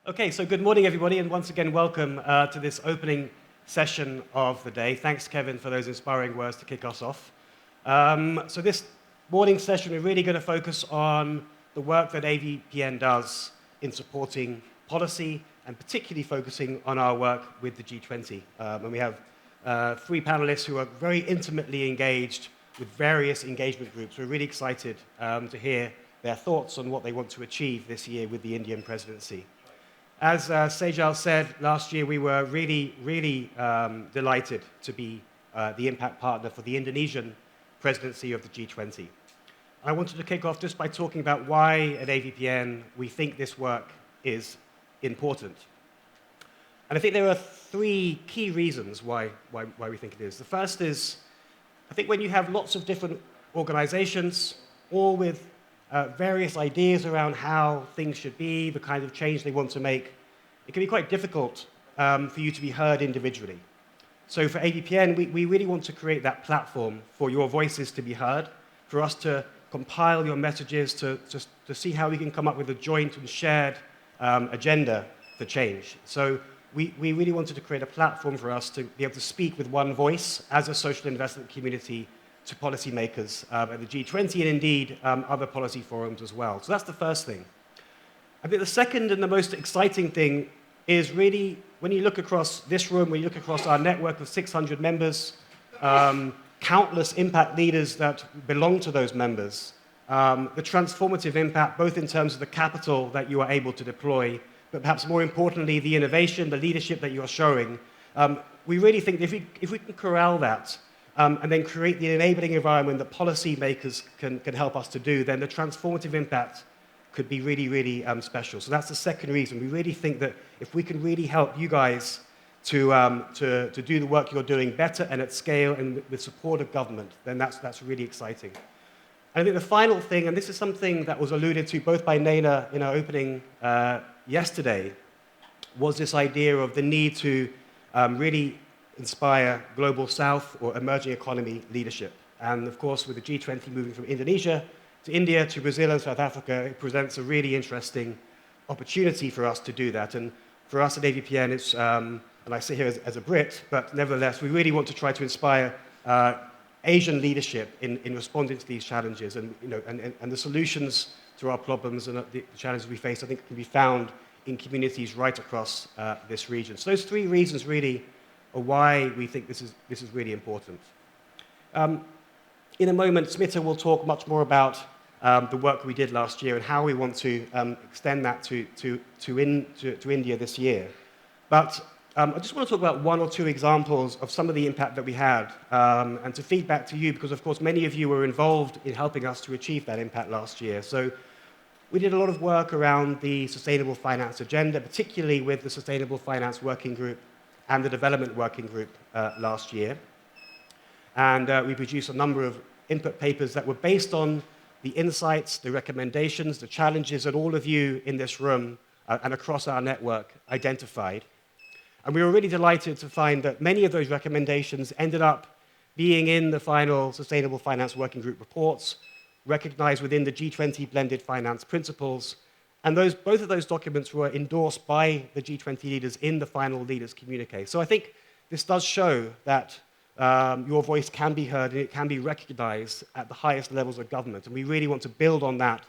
Okay, so good morning, everybody, and once again, welcome to this opening session of the day. Thanks, Kevin, for those inspiring words to kick us off. So this morning session, we're really going to focus on the work that AVPN does in supporting policy, and particularly focusing on our work with the G20. And we have three panelists who are very intimately engaged with various engagement groups. We're really excited to hear their thoughts on what they want to achieve this year with the Indian presidency. As Sejal said, last year we were really delighted to be the impact partner for the Indonesian presidency of the G20. I wanted to kick off just by talking about why at AVPN we think this work is important. And I think there are three key reasons why we think it is. The first is, I think when you have lots of different organizations, all with various ideas around how things should be, the kind of change they want to make, it can be quite difficult for you to be heard individually. So for AVPN, we really want to create that platform for your voices to be heard, for us to compile your messages, to see how we can come up with a joint and shared agenda for change. So we really wanted to create a platform for us to be able to speak with one voice as a social investment community to policymakers at the G20 and indeed other policy forums as well. So that's the first thing. I think the second and the most exciting thing is really when you look across this room, when you look across our network of 600 members, countless impact leaders that belong to those members, the transformative impact both in terms of the capital that you are able to deploy, but perhaps more importantly, the innovation, the leadership that you are showing. We really think that if we can corral that, and then create the enabling environment that policymakers can help us to do, then the transformative impact could be really special. So that's the second reason. We really think that if we can really help you guys to do the work you're doing better and at scale and with support of government, then that's really exciting. And I think the final thing, and this is something that was alluded to both by Naina in our opening yesterday, was this idea of the need to really inspire global south or emerging economy leadership. And of course, with the G20 moving from Indonesia to India to Brazil and South Africa, it presents a really interesting opportunity for us to do that. And for us at AVPN, it's, and I sit here as a Brit, but nevertheless, we really want to try to inspire Asian leadership in responding to these challenges. And, and the solutions to our problems and the challenges we face, I think, can be found in communities right across this region. So those three reasons really or why we think this is really important. In a moment, Smita will talk much more about the work we did last year and how we want to extend that to India this year. But I just want to talk about one or two examples of some of the impact that we had and to feed back to you, because of course many of you were involved in helping us to achieve that impact last year. So we did a lot of work around the sustainable finance agenda, particularly with the Sustainable Finance Working Group and the Development Working Group last year. And we produced a number of input papers that were based on the insights, the recommendations, the challenges that all of you in this room and across our network identified. And we were really delighted to find that many of those recommendations ended up being in the final Sustainable Finance Working Group reports, recognized within the G20 blended finance principles. And both of those documents were endorsed by the G20 leaders in the final leaders communique. So I think this does show that your voice can be heard and it can be recognized at the highest levels of government. And we really want to build on that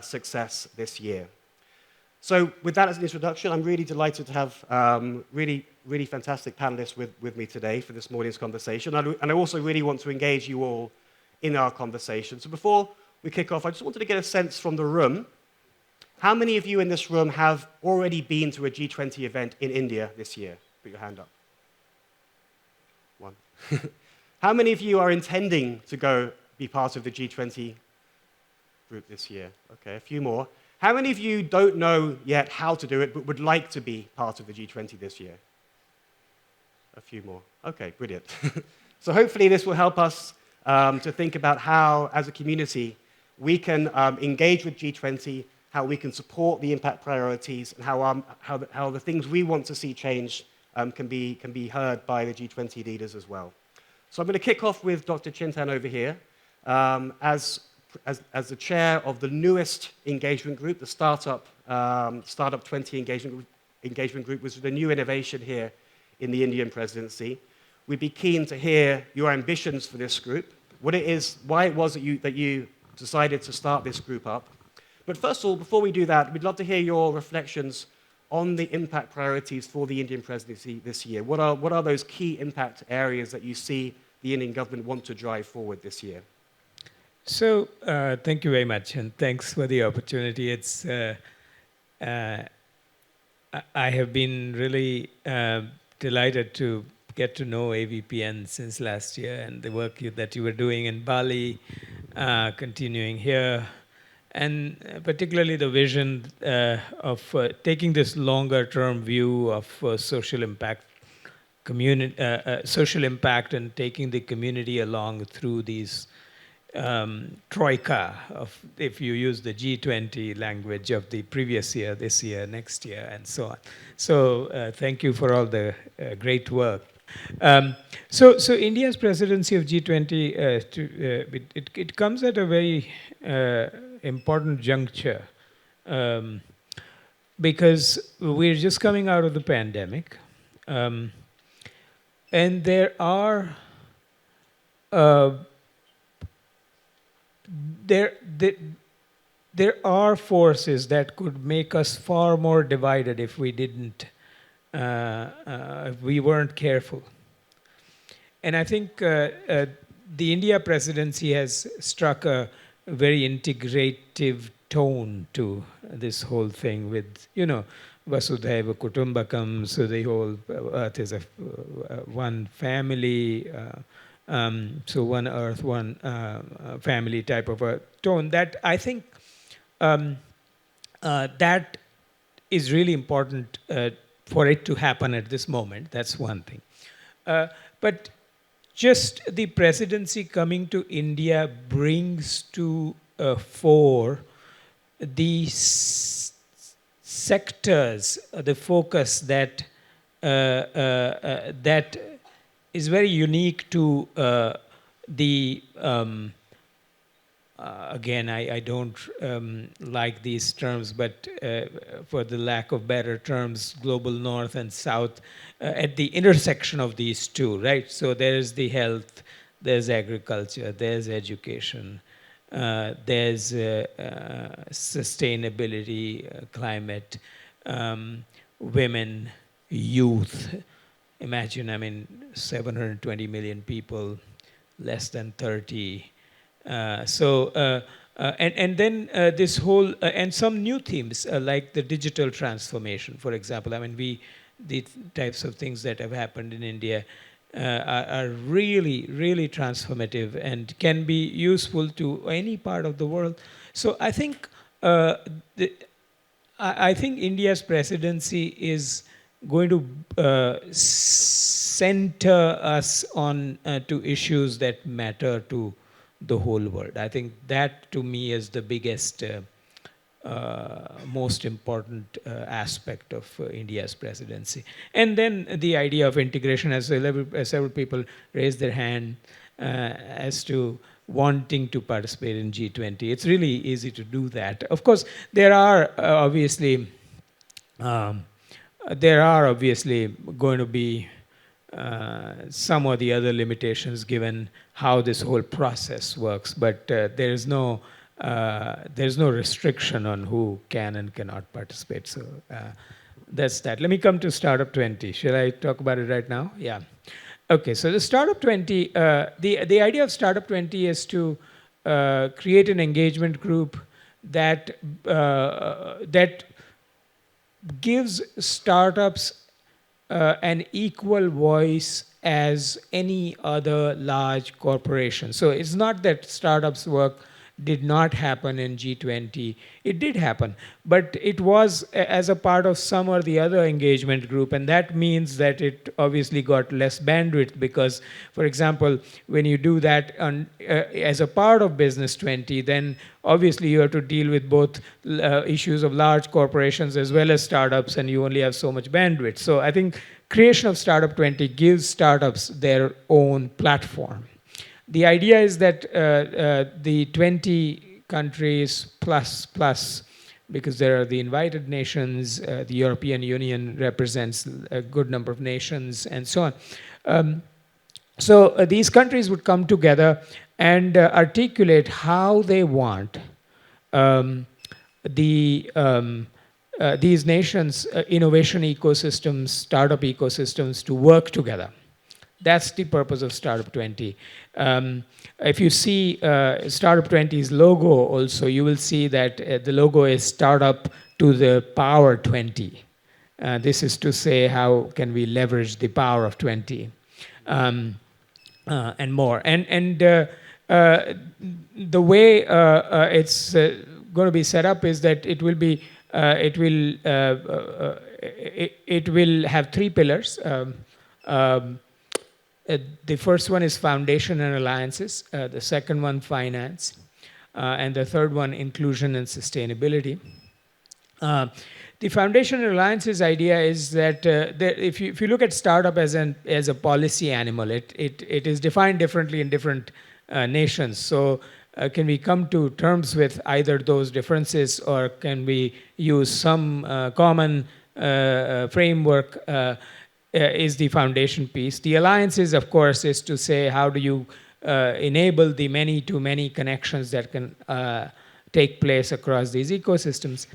success this year. So with that as an introduction, I'm really delighted to have really fantastic panelists with me today for this morning's conversation. And I also really want to engage you all in our conversation. So before we kick off, I just wanted to get a sense from the room. How many of you in this room have already been to a G20 event in India this year? Put your hand up. One. How many of you are intending to go be part of the G20 group this year? Okay, a few more. How many of you don't know yet how to do it, but would like to be part of the G20 this year? A few more. Okay, brilliant. So hopefully this will help us to think about how, as a community, we can engage with G20, how we can support the impact priorities, and how the things we want to see change can be heard by the G20 leaders as well. So I'm going to kick off with Dr. Chintan over here as the chair of the newest engagement group, the Startup 20 engagement group, engagement group, was the new innovation here in the Indian presidency. We'd be keen to hear your ambitions for this group, what it is, why it was that you decided to start this group up. But first of all, before we do that, we'd love to hear your reflections on the impact priorities for the Indian presidency this year. What are those key impact areas that you see the Indian government want to drive forward this year? So thank you very much, and thanks for the opportunity. It's I have been really delighted to get to know AVPN since last year, and the work that you were doing in Bali, continuing here, and particularly the vision of taking this longer-term view of social impact, social impact, and taking the community along through these troika of, if you use the G20 language of the previous year, this year, next year, and so on. So thank you for all the great work. So India's presidency of G20, it comes at a very important juncture, because we're just coming out of the pandemic, and there are there are forces that could make us far more divided if we didn't, if we weren't careful. And I think the India presidency has struck a very integrative tone to this whole thing with, Vasudhaiva Kutumbakam, so the whole earth is one family, so one earth, one family type of a tone that I think that is really important for it to happen at this moment. That's one thing. But just the presidency coming to India brings to fore the sectors, the focus that that is very unique to the again, I don't like these terms, but for the lack of better terms, global north and south, at the intersection of these two, right? So there's the health, there's agriculture, there's education, there's sustainability, climate, women, youth. Imagine, 720 million people, less than 30. And then this whole, and some new themes like the digital transformation, for example. The types of things that have happened in India are really, really transformative and can be useful to any part of the world. So I think I think India's presidency is going to center us on to issues that matter to the whole world. I think that, to me, is the biggest, most important aspect of India's presidency. And then the idea of integration, as several people raised their hand as to wanting to participate in G20. It's really easy to do that. Of course, there are obviously going to be some or the other limitations given how this whole process works, but there's no restriction on who can and cannot participate. So that's that. Let me come to Startup 20. Shall I talk about it right now? Yeah. Okay. So the Startup 20, the idea of Startup 20 is to create an engagement group that that gives startups an equal voice as any other large corporation. So it's not that startups work did not happen in G20. It did happen, but it was as a part of some or the other engagement group, and that means that it obviously got less bandwidth because, for example, when you do that as a part of Business 20, then obviously you have to deal with both issues of large corporations as well as startups, and you only have so much bandwidth. So I think creation of Startup 20 gives startups their own platform. The idea is that the 20 countries plus because there are the invited nations, the European Union represents a good number of nations, and so on. So these countries would come together and articulate how they want um, these nations' innovation ecosystems, startup ecosystems to work together. That's the purpose of Startup 20. If you see Startup 20's logo also, you will see that the logo is Startup to the power 20. This is to say how can we leverage the power of 20 and more. And the way it's going to be set up is that it will be it will have three pillars. The first one is foundation and alliances, the second one finance, and the third one inclusion and sustainability. The foundation and alliances idea is that if you look at startup as a policy animal, it is defined differently in different nations. So can we come to terms with either those differences, or can we use some common framework? Is the foundation piece. The alliances, of course, is to say how do you enable the many-to-many connections that can take place across these ecosystems.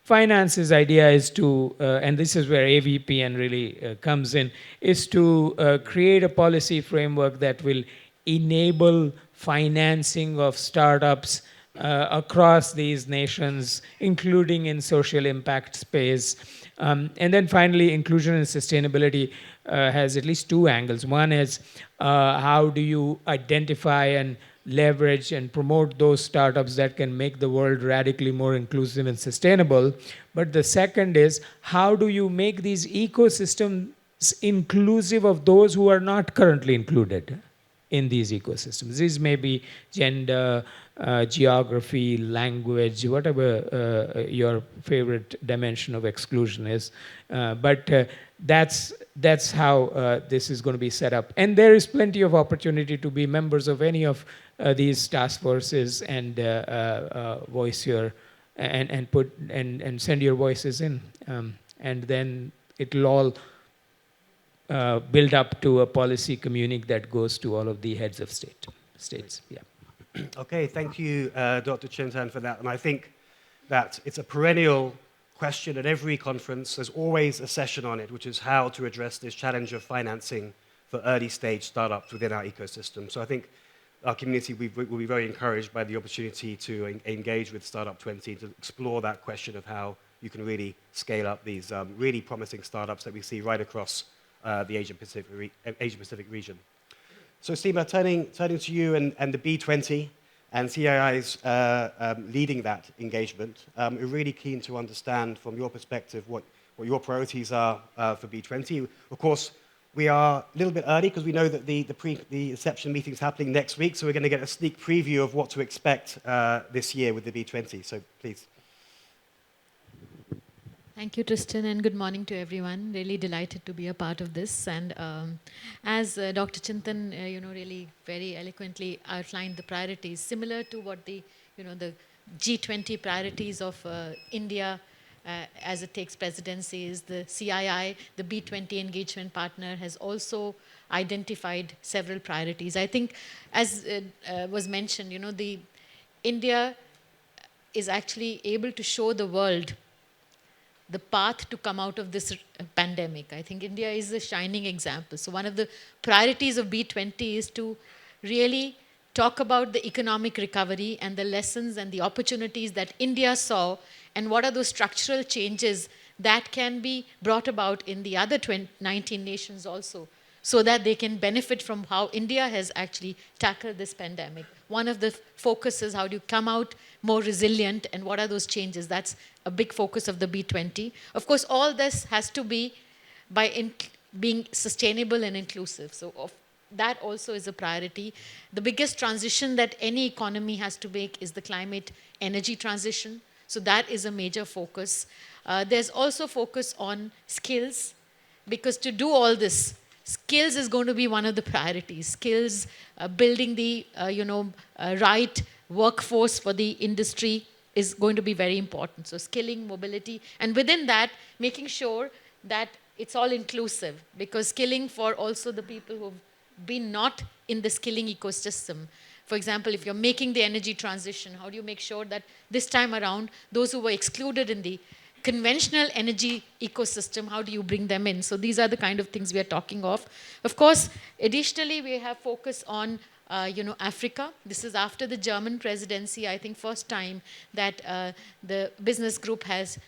Finance's idea is to, and this is where AVPN really comes in, is to create a policy framework that will enable financing of startups across these nations, including in social impact space. And then finally, inclusion and sustainability has at least two angles. One is how do you identify and leverage and promote those startups that can make the world radically more inclusive and sustainable. But the second is how do you make these ecosystems inclusive of those who are not currently included in these ecosystems. These may be gender, geography, language, whatever your favorite dimension of exclusion is. But that's how this is going to be set up. And there is plenty of opportunity to be members of any of these task forces and voice your and send your voices in, and then it'll all build up to a policy communique that goes to all of the heads of states. Yeah. Okay, thank you, Dr. Chintan, for that. And I think that it's a perennial question at every conference. There's always a session on it, which is how to address this challenge of financing for early stage startups within our ecosystem. So I think our community will be very encouraged by the opportunity to engage with Startup 20 to explore that question of how you can really scale up these really promising startups that we see right across the Asia-Pacific region. So Seema, turning to you and the B20 and CII's leading that engagement, we're really keen to understand from your perspective what your priorities are for B20. Of course, we are a little bit early because we know that the inception meeting is happening next week, so we're going to get a sneak preview of what to expect this year with the B20. So please. Thank you, Tristan, and good morning to everyone. Really delighted to be a part of this. And as Dr. Chintan, really very eloquently outlined the priorities, similar to what the G20 priorities of India as it takes presidency is the CII, the B20 engagement partner, has also identified several priorities. I think, as was mentioned, the India is actually able to show the world the path to come out of this pandemic. I think India is a shining example. So one of the priorities of B20 is to really talk about the economic recovery and the lessons and the opportunities that India saw, and what are those structural changes that can be brought about in the other 19 nations also, so that they can benefit from how India has actually tackled this pandemic. One of the focus is how do you come out more resilient, and what are those changes? That's a big focus of the B20. Of course, all this has to be by being sustainable and inclusive. So that also is a priority. The biggest transition that any economy has to make is the climate energy transition. So that is a major focus. There's also focus on skills, because to do all this, skills is going to be one of the priorities. Skills, building the right workforce for the industry, is going to be very important. So skilling, mobility, and within that, making sure that it's all inclusive, because skilling for also the people who've been not in the skilling ecosystem. For example, if you're making the energy transition, how do you make sure that this time around, those who were excluded in the conventional energy ecosystem, how do you bring them in? So these are the kind of things we are talking of. Of course, additionally, we have focus on Africa. This is after the German presidency, I think first time that the business group has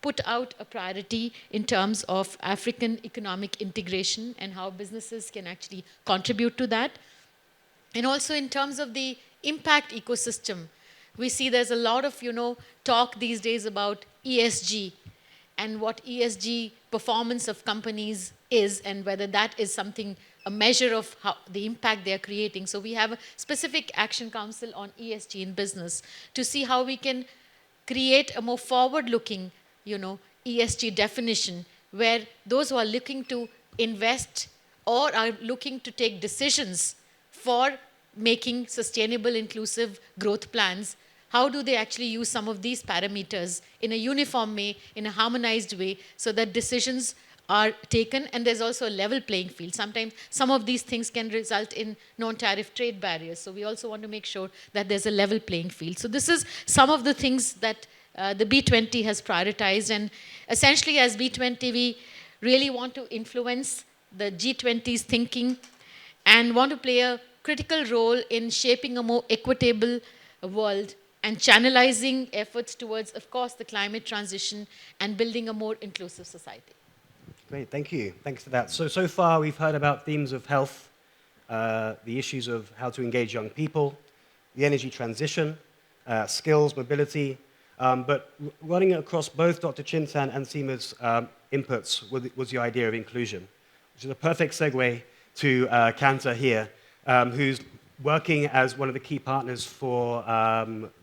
put out a priority in terms of African economic integration and how businesses can actually contribute to that. And also in terms of the impact ecosystem, we see there's a lot of, talk these days about ESG and what ESG performance of companies is and whether that is something, a measure of how the impact they're creating. So we have a specific action council on ESG in business to see how we can create a more forward-looking, ESG definition where those who are looking to invest or are looking to take decisions for making sustainable, inclusive growth plans, how do they actually use some of these parameters in a uniform way, in a harmonized way, so that decisions are taken and there's also a level playing field. Sometimes some of these things can result in non-tariff trade barriers. So we also want to make sure that there's a level playing field. So this is some of the things that the B20 has prioritized. And essentially as B20, we really want to influence the G20's thinking and want to play a critical role in shaping a more equitable world and channelizing efforts towards, of course, the climate transition and building a more inclusive society. Great, thank you. Thanks for that. So far we've heard about themes of health, the issues of how to engage young people, the energy transition, skills, mobility, but running across both Dr. Chintan and Seema's inputs was the idea of inclusion, which is a perfect segue to Kanta here, who's working as one of the key partners for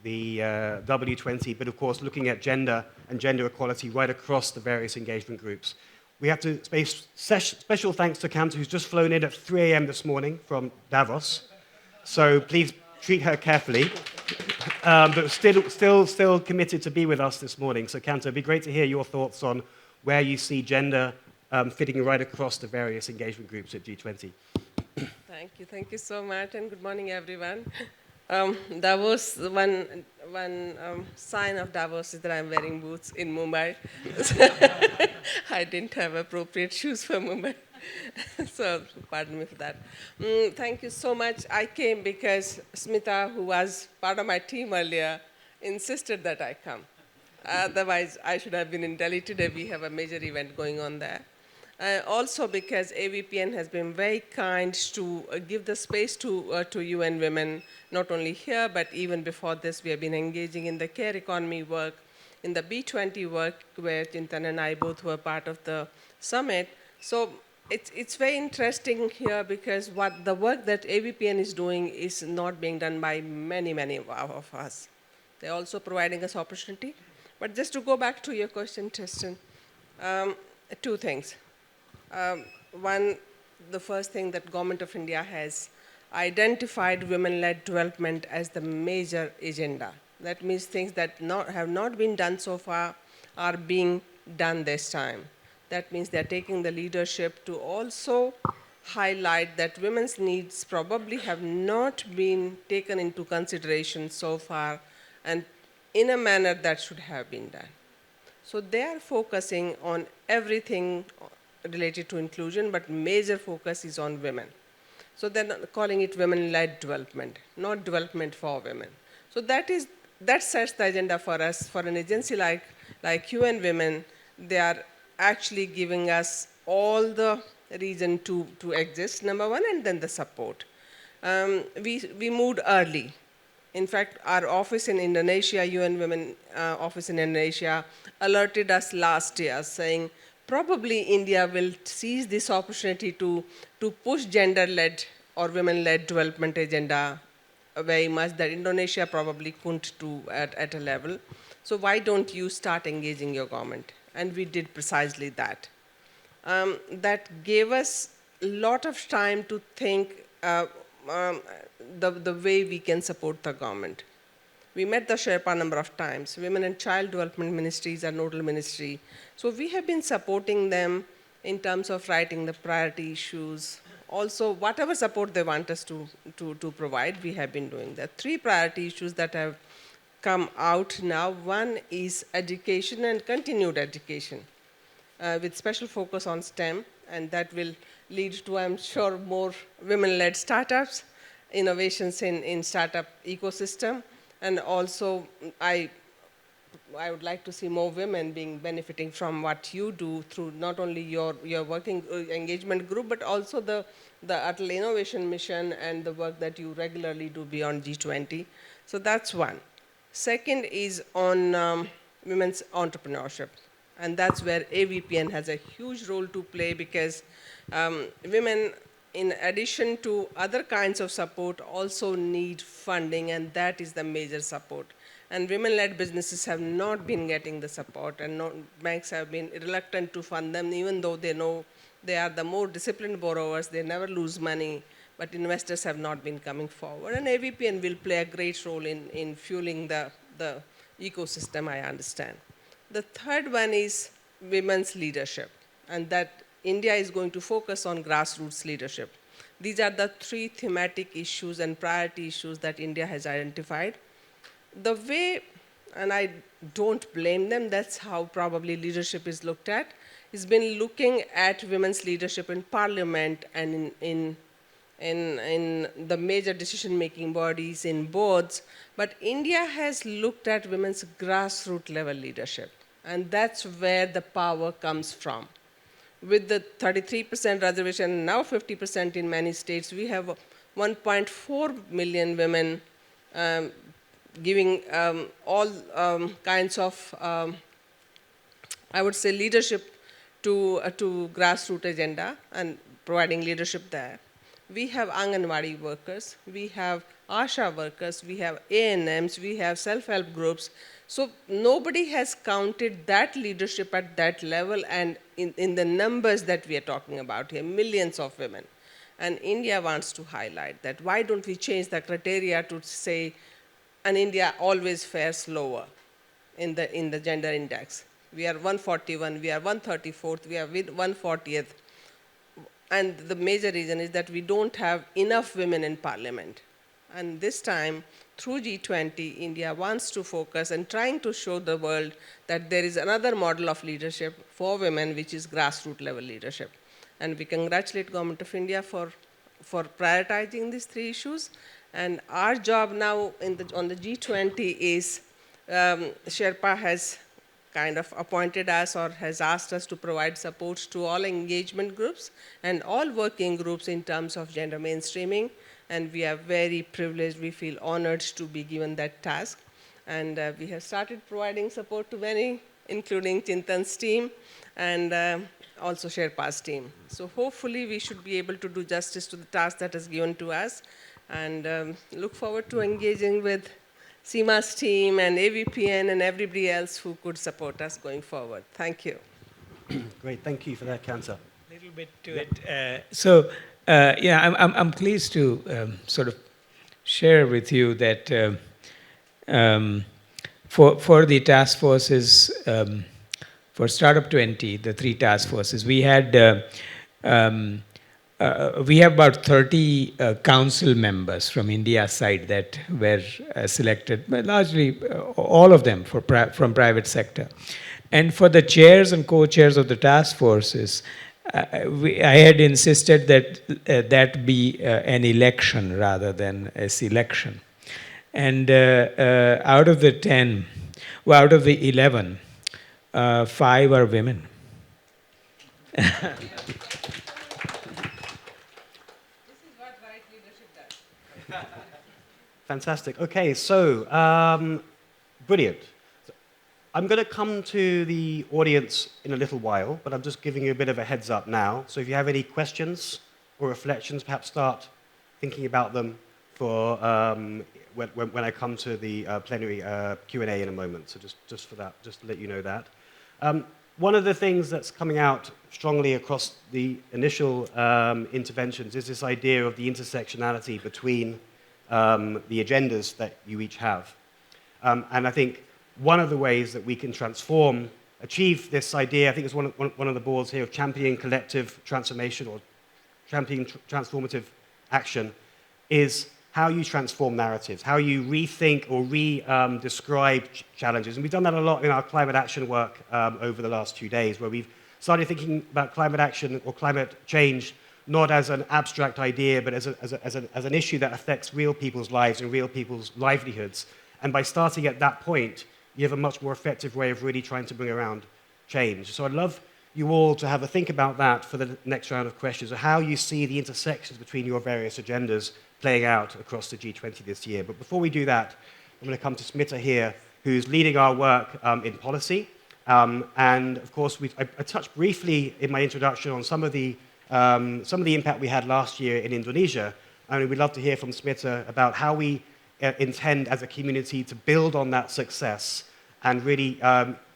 the W20, but of course looking at gender and gender equality right across the various engagement groups. We have to pay special thanks to Kanta, who's just flown in at 3 a.m. this morning from Davos. So please treat her carefully. But still committed to be with us this morning. So Kanta, it'd be great to hear your thoughts on where you see gender fitting right across the various engagement groups at G20. Thank you so much, and good morning, everyone. Davos, one sign of Davos is that I'm wearing boots in Mumbai. I didn't have appropriate shoes for Mumbai, so pardon me for that. Thank you so much. I came because Smita, who was part of my team earlier, insisted that I come. Otherwise, I should have been in Delhi today. We have a major event going on there. Also because AVPN has been very kind to give the space to UN Women, not only here, but even before this, we have been engaging in the care economy work, in the B20 work, where Chintan and I both were part of the summit. So it's very interesting here because what the work that AVPN is doing is not being done by many of us. They're also providing us opportunity. But just to go back to your question, Tristan, two things. One, the first thing that Government of India has identified women-led development as the major agenda. That means things that have not been done so far are being done this time. That means they're taking the leadership to also highlight that women's needs probably have not been taken into consideration so far and in a manner that should have been done. So they are focusing on everything related to inclusion, but major focus is on women. So they're calling it women-led development, not development for women. So that sets the agenda for us. For an agency like UN Women, they are actually giving us all the reason to exist, number one, and then the support. We moved early. In fact, our office in Indonesia, UN Women office in Indonesia, alerted us last year saying, probably India will seize this opportunity to push gender-led or women-led development agenda very much that Indonesia probably couldn't do at a level. So why don't you start engaging your government? And we did precisely that. That gave us a lot of time to think the way we can support the government. We met the Sherpa a number of times. Women and Child Development Ministries are nodal ministry. So we have been supporting them in terms of writing the priority issues. Also, whatever support they want us to provide, we have been doing that. 3 priority issues that have come out now. One is education and continued education, with special focus on STEM, and that will lead to, I'm sure, more women-led startups, innovations in startup ecosystem, and also I would like to see more women benefiting from what you do through not only your working engagement group, but also the Atal Innovation Mission and the work that you regularly do beyond G20. So that's one. Second is on women's entrepreneurship. And that's where AVPN has a huge role to play, because women, in addition to other kinds of support, also need funding, and that is the major support. And women-led businesses have not been getting the support, and banks have been reluctant to fund them, even though they know they are the more disciplined borrowers, they never lose money, but investors have not been coming forward. And AVPN will play a great role in fueling the ecosystem, I understand. The third one is women's leadership, and that India is going to focus on grassroots leadership. These are the 3 thematic issues and priority issues that India has identified. The way, and I don't blame them, that's how probably leadership is looked at, has been looking at women's leadership in parliament and in the major decision-making bodies, in boards, but India has looked at women's grassroots level leadership, and that's where the power comes from. With the 33% reservation, now 50% in many states, we have 1.4 million women giving all kinds of, I would say, leadership to grassroots agenda and providing leadership there. We have Anganwadi workers, we have ASHA workers, we have ANMs, we have self-help groups. So nobody has counted that leadership at that level and in the numbers that we are talking about here, millions of women. And India wants to highlight that. Why don't we change the criteria to say, and India always fares lower in the gender index. We are 141, we are 134th, we are 140th. And the major reason is that we don't have enough women in parliament. And this time, through G20, India wants to focus and trying to show the world that there is another model of leadership for women, which is grassroots level leadership. And we congratulate Government of India for prioritizing these 3 issues. And our job now on the G20 is, Sherpa has kind of appointed us or has asked us to provide support to all engagement groups and all working groups in terms of gender mainstreaming. And we are very privileged, we feel honored to be given that task. And we have started providing support to many, including Chintan's team and also Sherpa's team. So hopefully we should be able to do justice to the task that is given to us, and look forward to engaging with Seema's team and AVPN and everybody else who could support us going forward. Thank you. Great, thank you for that, Kanta. A little bit to it. Yeah, I'm pleased to sort of share with you that for the task forces, for Startup 20, the 3 task forces, we had we have about 30 council members from India's side that were selected, but largely all of them from private sector. And for the chairs and co-chairs of the task forces, I had insisted that that be an election rather than a selection. And out of the 10, well, out of the 11, 5 are women. Fantastic. Okay, so brilliant. I'm going to come to the audience in a little while, but I'm just giving you a bit of a heads up now. So if you have any questions or reflections, perhaps start thinking about them for when I come to the plenary Q&A in a moment. So just for that, just to let you know that. One of the things that's coming out strongly across the initial interventions is this idea of the intersectionality between the agendas that you each have. And I think one of the ways that we can achieve this idea, I think it's one of the boards here of championing collective transformation or championing transformative action, is how you transform narratives, how you rethink or describe challenges. And we've done that a lot in our climate action work over the last 2 days, where we've started thinking about climate action or climate change not as an abstract idea, but as an issue that affects real people's lives and real people's livelihoods. And by starting at that point, you have a much more effective way of really trying to bring around change. So I'd love you all to have a think about that for the next round of questions, or how you see the intersections between your various agendas playing out across the G20 this year. But before we do that, I'm going to come to Smita here, who's leading our work in policy. And of course, I touched briefly in my introduction on some of the impact we had last year in Indonesia. And we'd love to hear from Smita about how we intend as a community to build on that success and really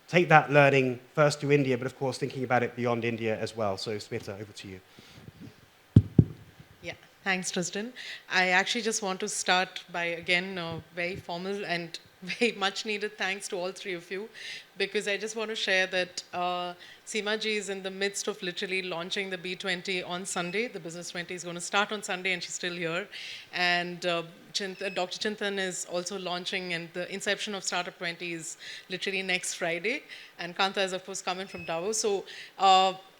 take that learning first to India, but of course thinking about it beyond India as well. So Smita, over to you. Yeah, thanks, Tristan. I actually just want to start by, again, very formal and very much needed thanks to all three of you, because I just want to share that Seema ji is in the midst of literally launching the B20 on Sunday. The Business 20 is going to start on Sunday, and she's still here. And Dr. Chintan is also launching, and the inception of Startup 20 is literally next Friday. And Kanta is, of course, coming from Davos. So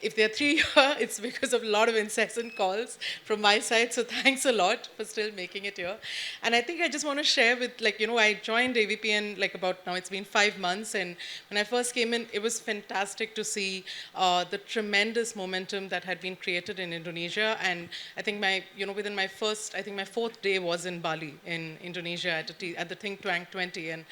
if there are three here, it's because of a lot of incessant calls from my side. So thanks a lot for still making it here. And I think I just want to share with, I joined AVPN about now, it's been 5 months. And when I first came in, it was fantastic to see the tremendous momentum that had been created in Indonesia. And I think within my fourth day was in Bali, in Indonesia at the Think Tank 20. And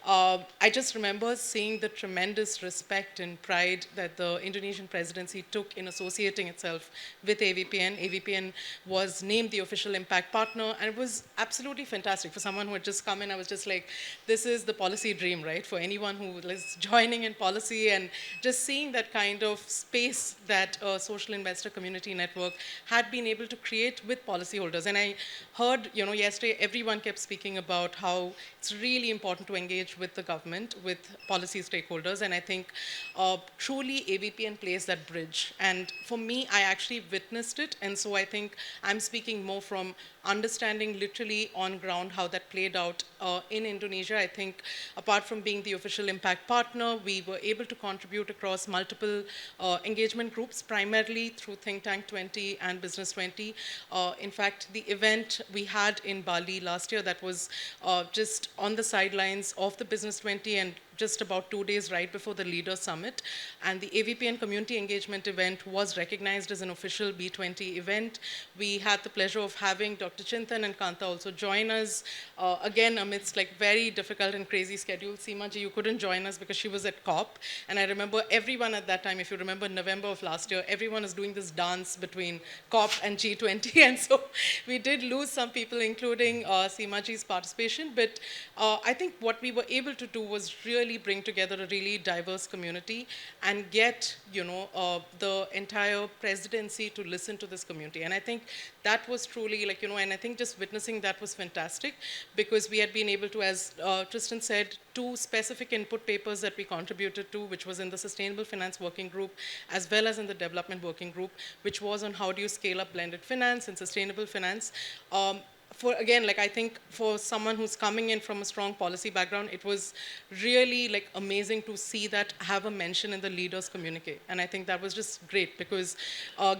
I just remember seeing the tremendous respect and pride that the Indonesian presidency took in associating itself with AVPN. AVPN was named the official impact partner, and it was absolutely fantastic. For someone who had just come in, I was just like, this is the policy dream, right? For anyone who is joining in policy, and just seeing that kind of space that a social investor community network had been able to create with policyholders. And I heard, yesterday everyone kept speaking about how it's really important to engage with the government, with policy stakeholders, and I think truly AVPN plays that bridge. And for me, I actually witnessed it, and so I think I'm speaking more from understanding literally on ground how that played out in Indonesia. I think apart from being the official impact partner, we were able to contribute across multiple engagement groups, primarily through Think Tank 20 and Business 20. In fact, the event we had in Bali last year that was just on the sidelines of the Business 20 and just about 2 days right before the Leaders Summit. And the AVPN Community Engagement event was recognized as an official B20 event. We had the pleasure of having Dr. Chintan and Kanta also join us, again, amidst very difficult and crazy schedules. Seema ji, you couldn't join us because she was at COP. And I remember everyone at that time, if you remember November of last year, everyone was doing this dance between COP and G20. And so we did lose some people, including Seema ji's participation. But I think what we were able to do was really bring together a really diverse community and get, the entire presidency to listen to this community. And I think that was truly and I think just witnessing that was fantastic, because we had been able to, as Tristan said, 2 specific input papers that we contributed to, which was in the Sustainable Finance Working Group, as well as in the Development Working Group, which was on how do you scale up blended finance and sustainable finance. I think for someone who's coming in from a strong policy background, it was really amazing to see that have a mention in the leaders communique. And I think that was just great, because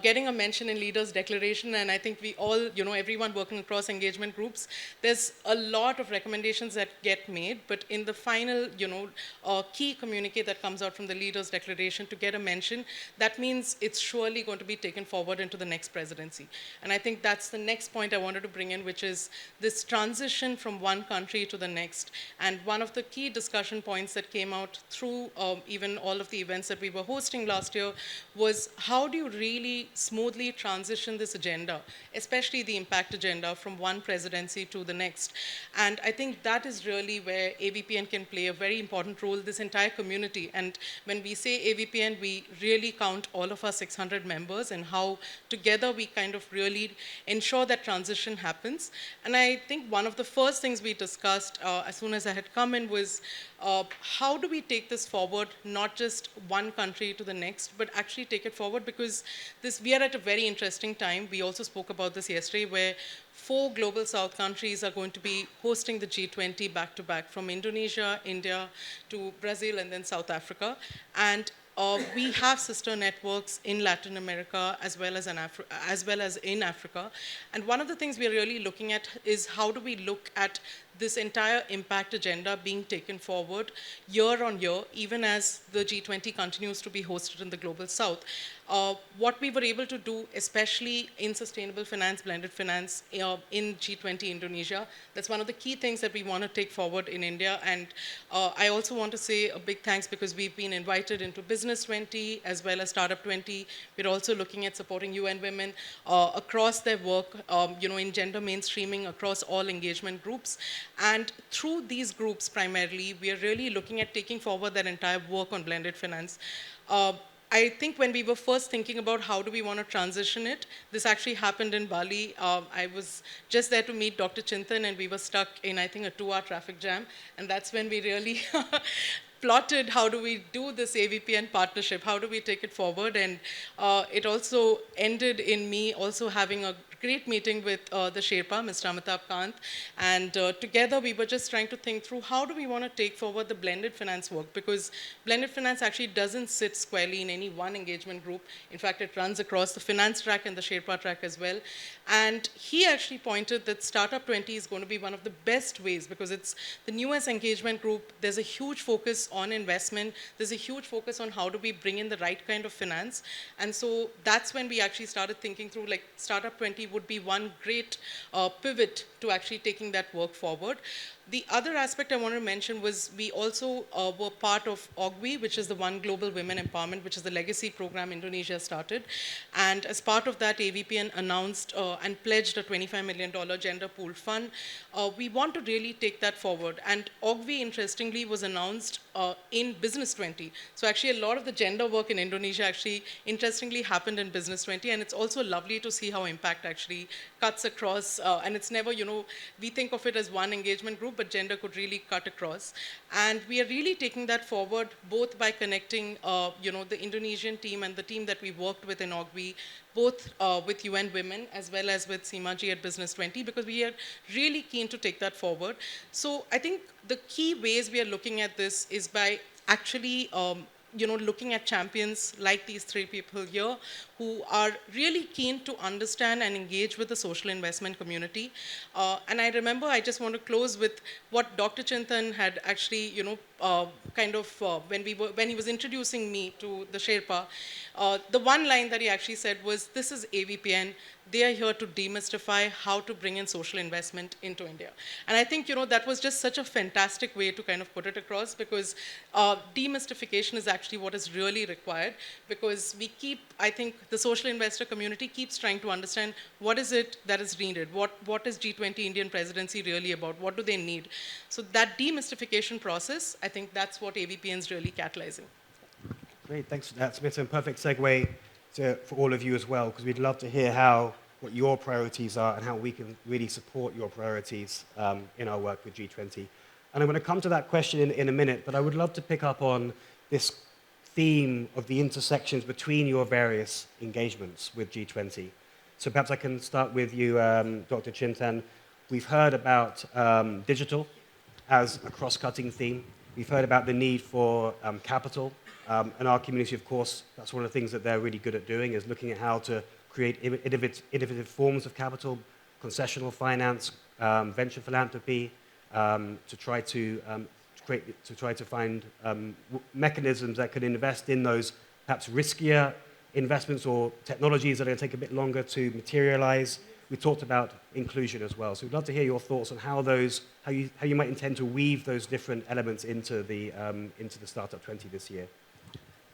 getting a mention in leaders declaration, and I think we all, everyone working across engagement groups, there's a lot of recommendations that get made, but in the final, key communique that comes out from the leaders declaration to get a mention, that means it's surely going to be taken forward into the next presidency. And I think that's the next point I wanted to bring in, which is this transition from one country to the next. And one of the key discussion points that came out through even all of the events that we were hosting last year was how do you really smoothly transition this agenda, especially the impact agenda, from one presidency to the next. And I think that is really where AVPN can play a very important role, this entire community. And when we say AVPN, we really count all of our 600 members and how together we kind of really ensure that transition happens. governance. And I think one of the first things we discussed as soon as I had come in was how do we take this forward, not just one country to the next, but actually take it forward, because we are at a very interesting time. We also spoke about this yesterday, where 4 global South countries are going to be hosting the G20 back-to-back, from Indonesia, India, to Brazil, and then South Africa. And we have sister networks in Latin America as well as in Africa. And one of the things we are really looking at is how do we look at this entire impact agenda being taken forward year on year, even as the G20 continues to be hosted in the Global South. What we were able to do, especially in sustainable finance, blended finance, in G20 Indonesia, that's one of the key things that we want to take forward in India. And I also want to say a big thanks, because we've been invited into Business 20 as well as Startup 20. We're also looking at supporting UN Women across their work, in gender mainstreaming across all engagement groups. And through these groups primarily, we are really looking at taking forward that entire work on blended finance. I think when we were first thinking about how do we want to transition it, this actually happened in Bali. I was just there to meet Dr. Chintan, and we were stuck in, I think, a 2-hour traffic jam. And that's when we really plotted how do we do this AVPN partnership, how do we take it forward. And it also ended in me also having a great meeting with the Sherpa, Mr. Amitabh Kant, and together we were just trying to think through how do we want to take forward the blended finance work, because blended finance actually doesn't sit squarely in any one engagement group. In fact, it runs across the finance track and the Sherpa track as well. And he actually pointed that Startup 20 is going to be one of the best ways, because it's the newest engagement group. There's a huge focus on investment. There's a huge focus on how do we bring in the right kind of finance. And so that's when we actually started thinking through, like, Startup 20 would be one great pivot to actually taking that work forward. The other aspect I wanted to mention was we also were part of OGWI, which is the One Global Women Empowerment, which is the legacy program Indonesia started. And as part of that, AVPN announced and pledged a $25 million gender pool fund. We want to really take that forward. And OGWI, interestingly, was announced in Business 20. So actually, a lot of the gender work in Indonesia actually, interestingly, happened in Business 20. And it's also lovely to see how impact actually cuts across. And it's never, we think of it as one engagement group, but gender could really cut across. And we are really taking that forward, both by connecting, the Indonesian team and the team that we worked with in OGWI, both with UN Women as well as with Seema at Business 20, because we are really keen to take that forward. So I think the key ways we are looking at this is by actually looking at champions like these 3 people here who are really keen to understand and engage with the social investment community. And I remember, I just want to close with what Dr. Chintan had actually, when he was introducing me to the Sherpa, the one line that he actually said was, this is AVPN. They are here to demystify how to bring in social investment into India. And I think, that was just such a fantastic way to kind of put it across, because demystification is actually what is really required, because I think the social investor community keeps trying to understand what is it that is needed, what is G20 Indian presidency really about, what do they need. So that demystification process, I think that's what AVPN is really catalyzing. Great, thanks for that. It's a perfect segue for all of you as well, because we'd love to hear what your priorities are and how we can really support your priorities in our work with G20. And I'm going to come to that question in a minute, but I would love to pick up on this theme of the intersections between your various engagements with G20. So perhaps I can start with you, Dr. Chintan. We've heard about digital as a cross-cutting theme. We've heard about the need for capital. And our community, of course, that's one of the things that they're really good at doing, is looking at how to create innovative forms of capital, concessional finance, venture philanthropy, to try to find mechanisms that could invest in those perhaps riskier investments or technologies that are going to take a bit longer to materialize. We talked about inclusion as well. So we'd love to hear your thoughts on how you might intend to weave those different elements into the Startup 20 this year.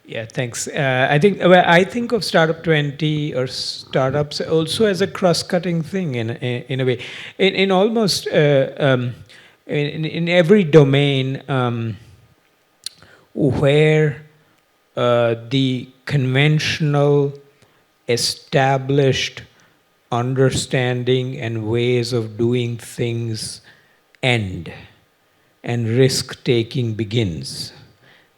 Yeah, thanks. I think of Startup 20 or startups also as a cross-cutting thing in a way. In almost in every domain where the conventional, established understanding and ways of doing things end and risk-taking begins.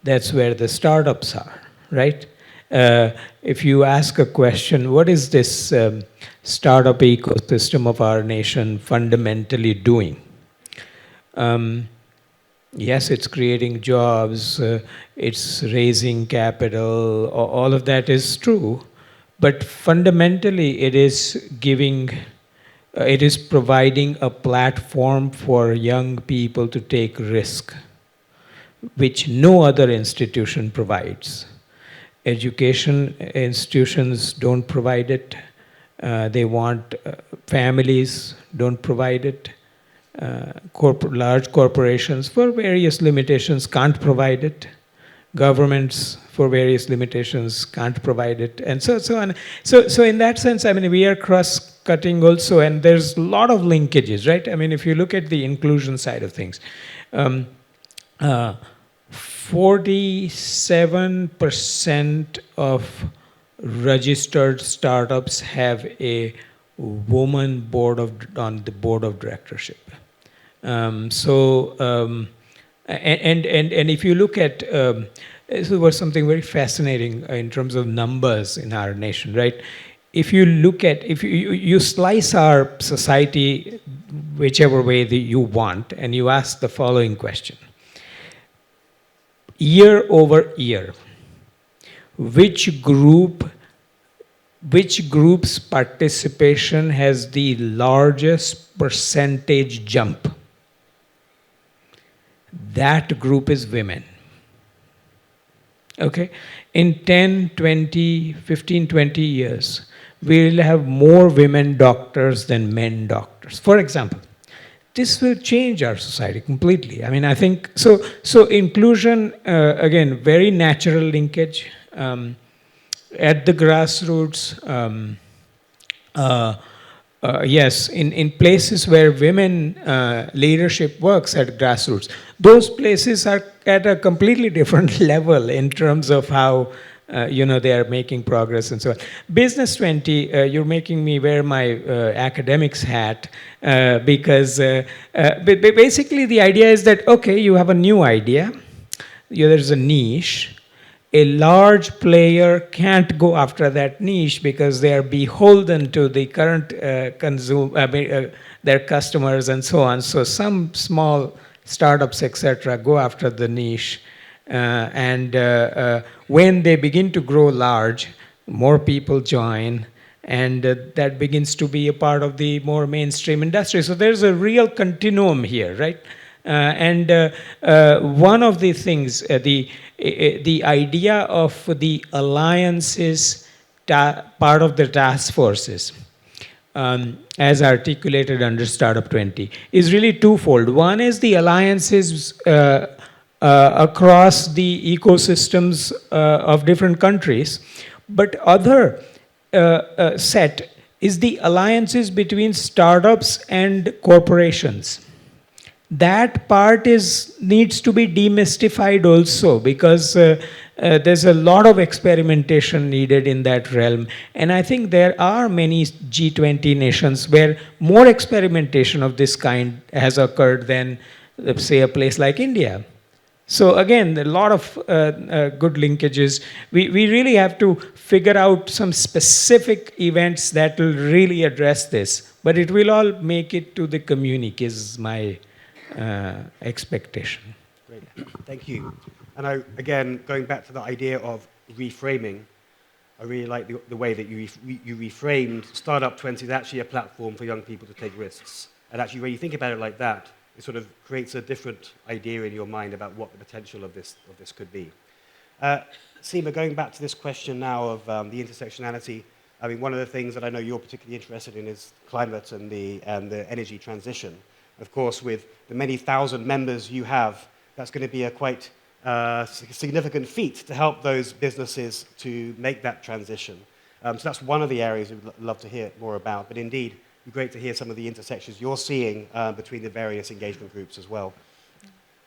That's where the startups are, right? If you ask a question, what is this startup ecosystem of our nation fundamentally doing? Yes, it's creating jobs, it's raising capital, all of that is true, but fundamentally it is giving, it is providing a platform for young people to take risk, which no other institution provides. Education institutions don't provide it. They want families don't provide it. Large corporations, for various limitations, can't provide it. Governments, for various limitations, can't provide it, and so on. So in that sense, I mean, we are cross-cutting also, and there's a lot of linkages, right? I mean, if you look at the inclusion side of things, 47% of registered startups have a woman on the board of directorship. And if you look at, this was something very fascinating in terms of numbers in our nation, right? If you look at, if you slice our society whichever way that you want, and you ask the following question: year over year, which group's participation has the largest percentage jump? That group is women. Okay? In 10, 20, 15, 20 years, we'll have more women doctors than men doctors. For example, this will change our society completely. I mean, I think, so inclusion, again, very natural linkage. At the grassroots, yes, in places where women leadership works at grassroots, those places are at a completely different level in terms of how they are making progress and so on. Business 20, you're making me wear my academics hat because basically the idea is that, okay, you have a new idea, there's a niche. A large player can't go after that niche because they are beholden to the current their customers and so on. So some small startups, etc., go after the niche. When they begin to grow large, more people join, and that begins to be a part of the more mainstream industry. So there's a real continuum here, right? One of the things, the idea of the alliances part of the task forces, as articulated under Startup 20, is really twofold. One is the alliances across the ecosystems of different countries, but other set is the alliances between startups and corporations. That part needs to be demystified also, because there's a lot of experimentation needed in that realm. And I think there are many G20 nations where more experimentation of this kind has occurred than, say, a place like India. So again, a lot of good linkages. We really have to figure out some specific events that will really address this. But it will all make it to the communique, is my expectation. Great, thank you. And again, going back to the idea of reframing, I really like the way that you reframed Startup 20 as actually a platform for young people to take risks. And actually, when you think about it like that, it sort of creates a different idea in your mind about what the potential of this could be. Seema, going back to this question now of the intersectionality, I mean, one of the things that I know you're particularly interested in is climate and the energy transition. Of course, with the many thousand members you have, that's going to be a quite significant feat to help those businesses to make that transition. So that's one of the areas we'd love to hear more about. But indeed, it'd be great to hear some of the intersections you're seeing between the various engagement groups as well.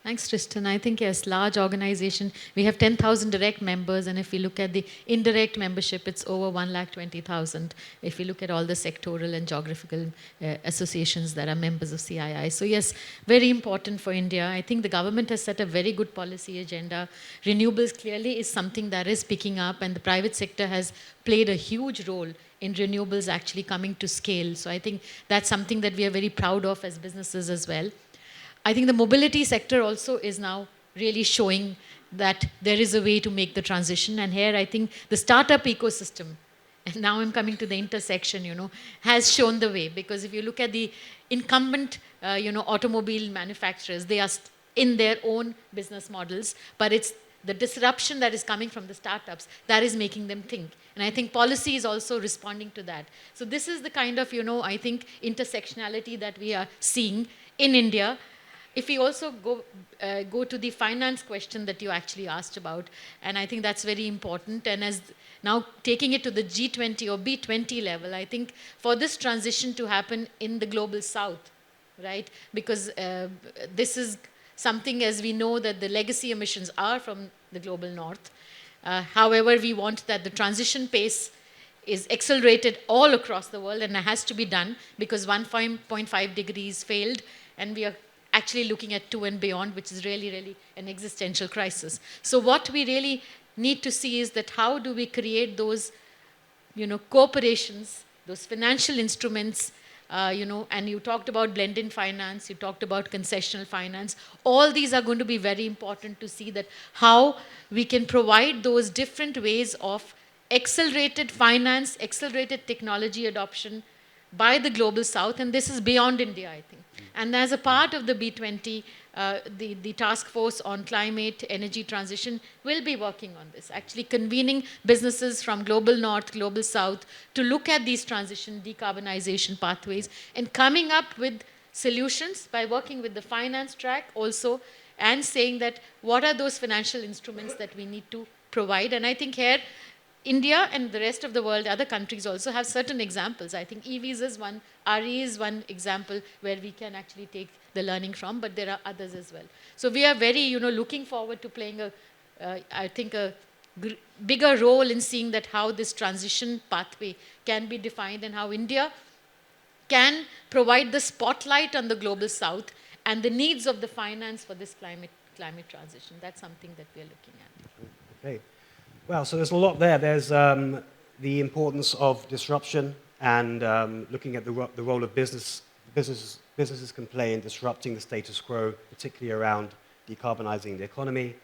Thanks, Tristan. I think, yes, large organization. We have 10,000 direct members, and if we look at the indirect membership, it's over 1,20,000. If we look at all the sectoral and geographical associations that are members of CII. So yes, very important for India. I think the government has set a very good policy agenda. Renewables clearly is something that is picking up, and the private sector has played a huge role in renewables actually coming to scale. So I think that's something that we are very proud of as businesses as well. I think the mobility sector also is now really showing that there is a way to make the transition. And here I think the startup ecosystem, and now I'm coming to the intersection, has shown the way. Because if you look at the incumbent, automobile manufacturers, they are in their own business models, but it's the disruption that is coming from the startups that is making them think. And I think policy is also responding to that. So this is the kind of, I think, intersectionality that we are seeing in India. If we also go to the finance question that you actually asked about, and I think that's very important, and as now taking it to the G20 or B20 level, I think for this transition to happen in the global south, right, because this is something, as we know, that the legacy emissions are from the global north. However, we want that the transition pace is accelerated all across the world, and it has to be done because 1.5 degrees failed, and we are actually looking at 2 and beyond, which is really, really an existential crisis. So what we really need to see is that how do we create those, corporations, those financial instruments, and you talked about blended finance, you talked about concessional finance. All these are going to be very important to see that how we can provide those different ways of accelerated finance, accelerated technology adoption by the global south, and this is beyond India, I think. And as a part of the B20, the task force on climate, energy transition will be working on this, actually convening businesses from global north, global south, to look at these transition, decarbonization pathways, and coming up with solutions by working with the finance track also, and saying that what are those financial instruments that we need to provide. And I think here, India and the rest of the world, other countries also have certain examples. I think EVs is one, RE is one example where we can actually take the learning from, but there are others as well. So we are very, looking forward to playing I think a bigger role in seeing that how this transition pathway can be defined and how India can provide the spotlight on the global south and the needs of the finance for this climate transition. That's something that we are looking at. Okay. Well, so there's a lot there. There's the importance of disruption and looking at the role of businesses can play in disrupting the status quo, particularly around decarbonizing the economy.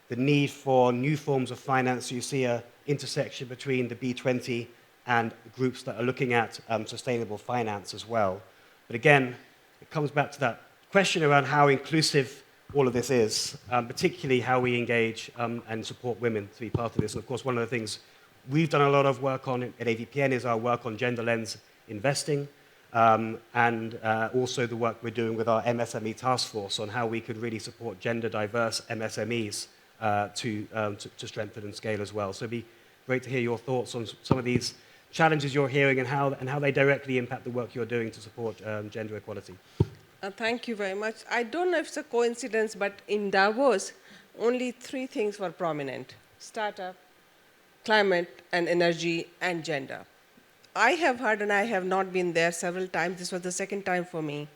The need for new forms of finance. So you see an intersection between the B20 and groups that are looking at sustainable finance as well. But again, it comes back to that question around how inclusive all of this is, particularly how we engage and support women to be part of this. And of course, one of the things we've done a lot of work on at AVPN is our work on gender lens investing, and also the work we're doing with our MSME task force on how we could really support gender diverse MSMEs to strengthen and scale as well. So it'd be great to hear your thoughts on some of these challenges you're hearing and how they directly impact the work you're doing to support gender equality. Thank you very much. I don't know if it's a coincidence, but in Davos, only 3 things were prominent: startup, climate and energy, and gender. I have heard, and I have not been there several times, this was the second time for me.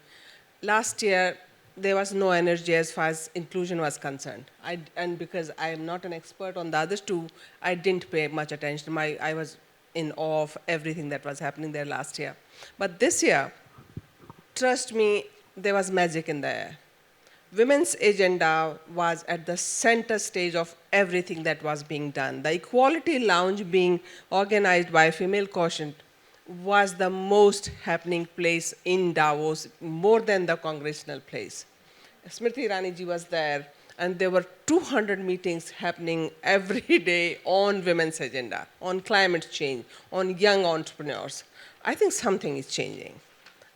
Last year, there was no energy as far as inclusion was concerned. And because I am not an expert on the others 2, I didn't pay much attention. I was in awe of everything that was happening there last year. But this year, trust me, there was magic in the air. Women's agenda was at the center stage of everything that was being done. The Equality Lounge being organized by Female Quotient was the most happening place in Davos, more than the congressional place. Smriti Irani ji was there, and there were 200 meetings happening every day on women's agenda, on climate change, on young entrepreneurs. I think something is changing.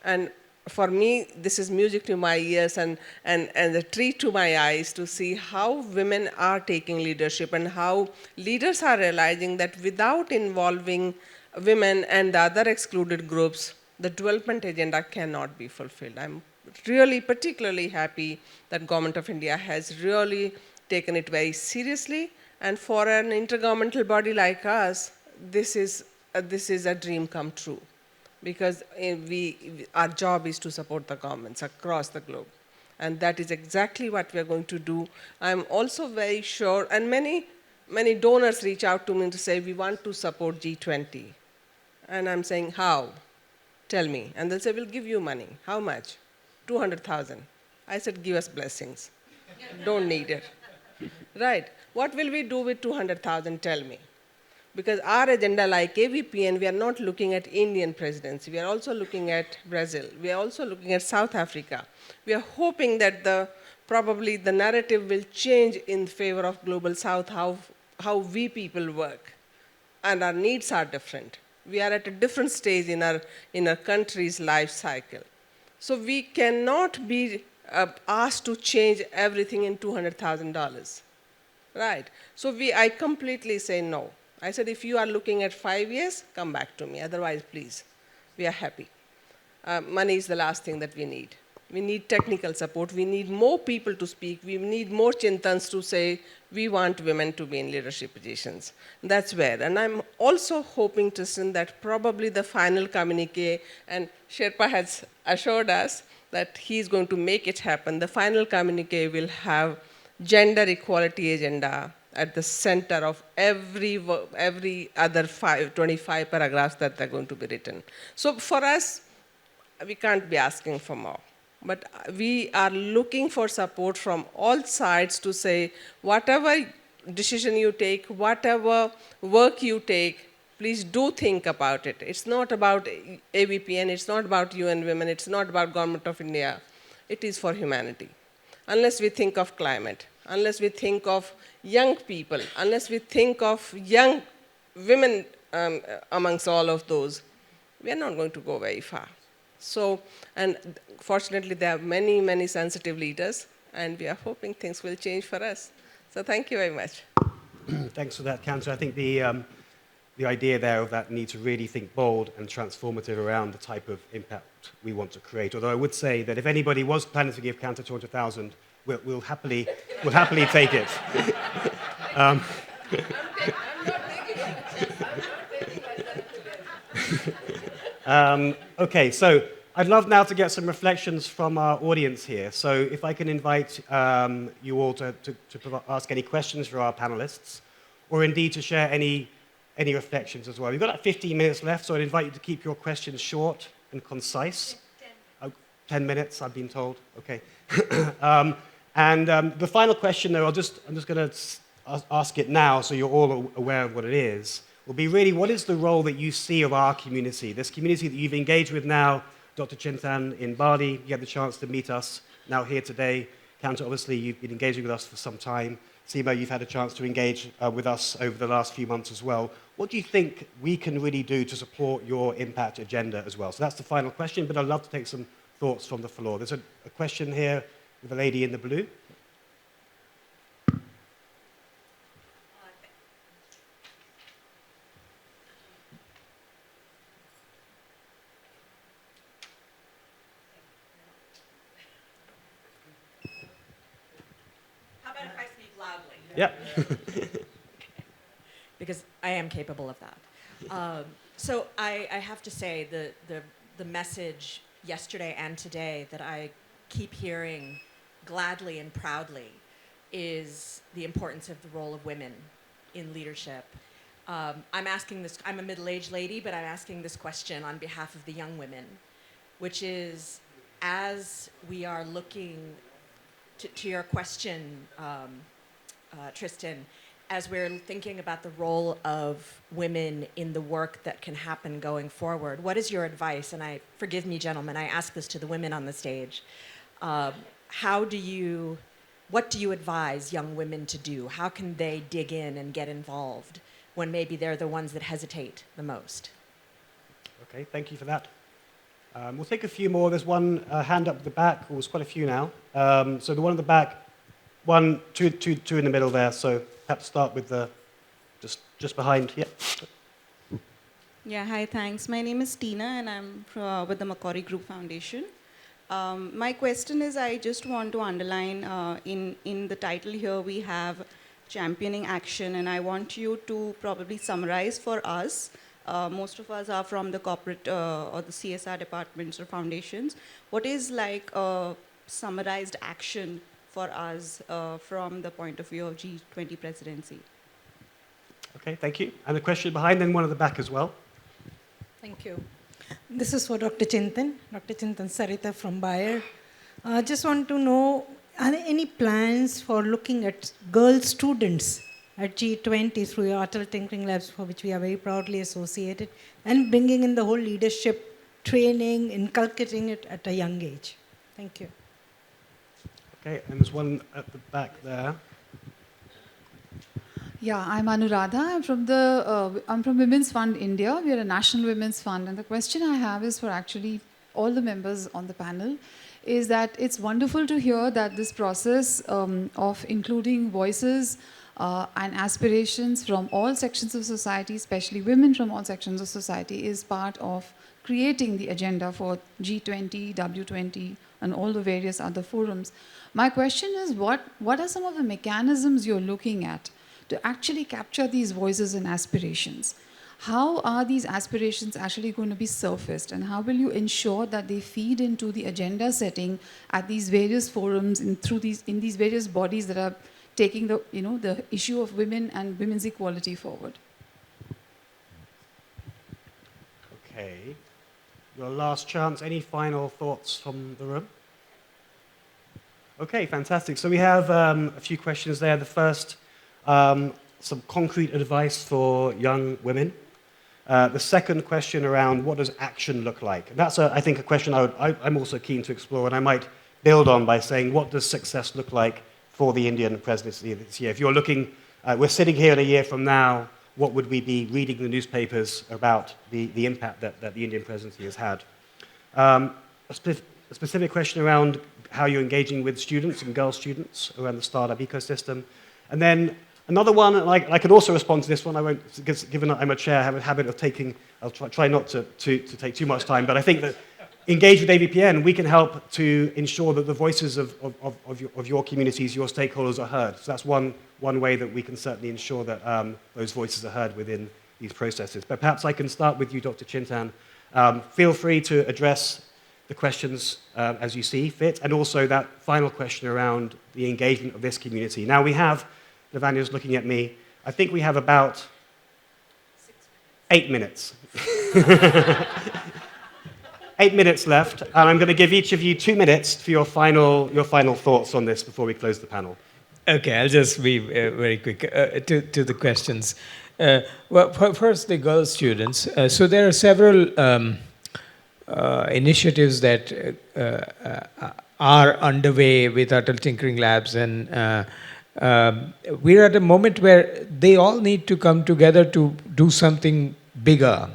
And for me, this is music to my ears and a treat to my eyes to see how women are taking leadership and how leaders are realizing that without involving women and the other excluded groups, the development agenda cannot be fulfilled. I'm really particularly happy that Government of India has really taken it very seriously. And for an intergovernmental body like us, this is a dream come true, because our job is to support the governments across the globe. And that is exactly what we are going to do. I'm also very sure, and many donors reach out to me to say, we want to support G20. And I'm saying, how? Tell me. And they'll say, we'll give you money. How much? 200,000. I said, give us blessings. Don't need it. Right. What will we do with 200,000? Tell me. Because our agenda, like AVPN, we are not looking at Indian presidency. We are also looking at Brazil. We are also looking at South Africa. We are hoping that probably the narrative will change in favor of Global South, how we people work. And our needs are different. We are at a different stage in our country's life cycle. So we cannot be asked to change everything in $200,000. Right. So I completely say no. I said, if you are looking at 5 years, come back to me. Otherwise, please, we are happy. Money is the last thing that we need. We need technical support. We need more people to speak. We need more chintans to say, we want women to be in leadership positions. That's where. And I'm also hoping, Tristan, that probably the final communique, and Sherpa has assured us that he's going to make it happen. The final communique will have gender equality agenda at the center of every other 25 paragraphs that are going to be written. So for us, we can't be asking for more. But we are looking for support from all sides to say, whatever decision you take, whatever work you take, please do think about it. It's not about AVPN, it's not about UN Women, it's not about Government of India. It is for humanity. Unless we think of climate, unless we think of young people, unless we think of young women amongst all of those, we are not going to go very far. So, and fortunately, there are many, many sensitive leaders, and we are hoping things will change for us. So thank you very much. Thanks for that, Kanto. I think the idea there of that need to really think bold and transformative around the type of impact we want to create. Although I would say that if anybody was planning to give Kanto 200,000, we'll happily take it. I'm not taking Okay, so I'd love now to get some reflections from our audience here. So if I can invite you all to ask any questions for our panelists, or indeed to share any reflections as well. We've got like 15 minutes left, so I'd invite you to keep your questions short and concise. 10 minutes, I've been told. Okay. The final question, though, I'm just going to ask it now so you're all aware of what it is, will be really, what is the role that you see of our community, this community that you've engaged with now, Dr. Chintan in Bali, you had the chance to meet us now here today. Kanto, obviously, you've been engaging with us for some time. Seema, you've had a chance to engage with us over the last few months as well. What do you think we can really do to support your impact agenda as well? So that's the final question, but I'd love to take some thoughts from the floor. There's a question here with a lady in the blue. Yeah. Because I am capable of that. So I have to say the message yesterday and today that I keep hearing gladly and proudly is the importance of the role of women in leadership. I'm asking this, I'm a middle-aged lady, but I'm asking this question on behalf of the young women, which is, as we are looking to your question, Tristan, as we're thinking about the role of women in the work that can happen going forward, what is your advice? And forgive me, gentlemen, I ask this to the women on the stage. What do you advise young women to do? How can they dig in and get involved when maybe they're the ones that hesitate the most? Okay, thank you for that. We'll take a few more. There's one hand up at the back. Oh, there's quite a few now. So the one at the back, two in the middle there. So perhaps start with the just behind. Yeah. Yeah. Hi. Thanks. My name is Tina, and I'm with the Macquarie Group Foundation. My question is, I just want to underline in the title here we have championing action, and I want you to probably summarize for us. Most of us are from the corporate or the CSR departments or foundations. What is like a summarized action for us from the point of view of G20 presidency? Okay, thank you. And the question behind, then one at the back as well. Thank you. This is for Dr. Chintan Sarita from Bayer. Just want to know, are there any plans for looking at girl students at G20 through your Atal Tinkering Labs, for which we are very proudly associated, and bringing in the whole leadership training, inculcating it at a young age? Thank you. Okay, and there's one at the back there. Yeah, I'm Anuradha. I'm from Women's Fund India. We are a national women's fund, and the question I have is for actually all the members on the panel, is that it's wonderful to hear that this process of including voices and aspirations from all sections of society, especially women from all sections of society, is part of creating the agenda for G20, W20, and all the various other forums. My question is, what are some of the mechanisms you're looking at to actually capture these voices and aspirations? How are these aspirations actually going to be surfaced, and how will you ensure that they feed into the agenda setting at these various forums in these various bodies that are taking the issue of women and women's equality forward? Okay. Your last chance. Any final thoughts from the room? Okay, fantastic. So we have a few questions there. The first, some concrete advice for young women. The second question around what does action look like? And that's, I think, a question I'm also keen to explore, and I might build on by saying, what does success look like for the Indian presidency this year? If you're looking, we're sitting here in a year from now, what would we be reading in the newspapers about the impact that the Indian presidency has had? A specific question around how you're engaging with students and girl students around the startup ecosystem. And then another one, and I could also respond to this one. I won't, given that I'm a chair, I have a habit of taking, I'll try not to take too much time, but I think that engage with AVPN, we can help to ensure that the voices of your communities, your stakeholders are heard. So that's one way that we can certainly ensure that those voices are heard within these processes. But perhaps I can start with you, Dr. Chintan. Feel free to address the questions as you see fit, and also that final question around the engagement of this community. Now we have, Lavanya's looking at me, I think we have about 8 minutes. 8 minutes left, and I'm going to give each of you 2 minutes for your final thoughts on this before we close the panel. Okay, I'll just be very quick to the questions. Well, first, the girl students. So there are several initiatives that are underway with Atal Tinkering Labs, and we're at a moment where they all need to come together to do something bigger.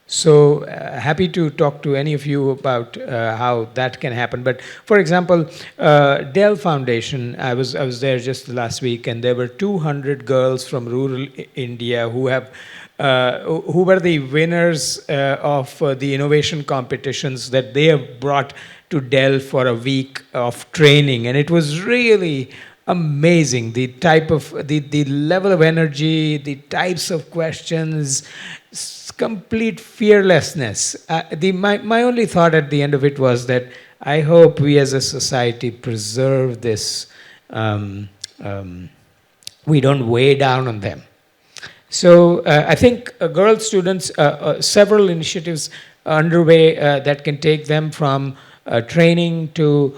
So happy to talk to any of you about how that can happen. But for example, Dell Foundation, I was there just last week, and there were 200 girls from rural India who were the winners of the innovation competitions that they have brought to Dell for a week of training, and it was really amazing, the type of the level of energy, the types of questions, complete fearlessness. My only thought at the end of it was that I hope we as a society preserve this. We don't weigh down on them. So I think girl students, several initiatives underway that can take them from training to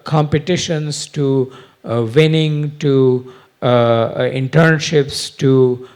competitions to winning to internships to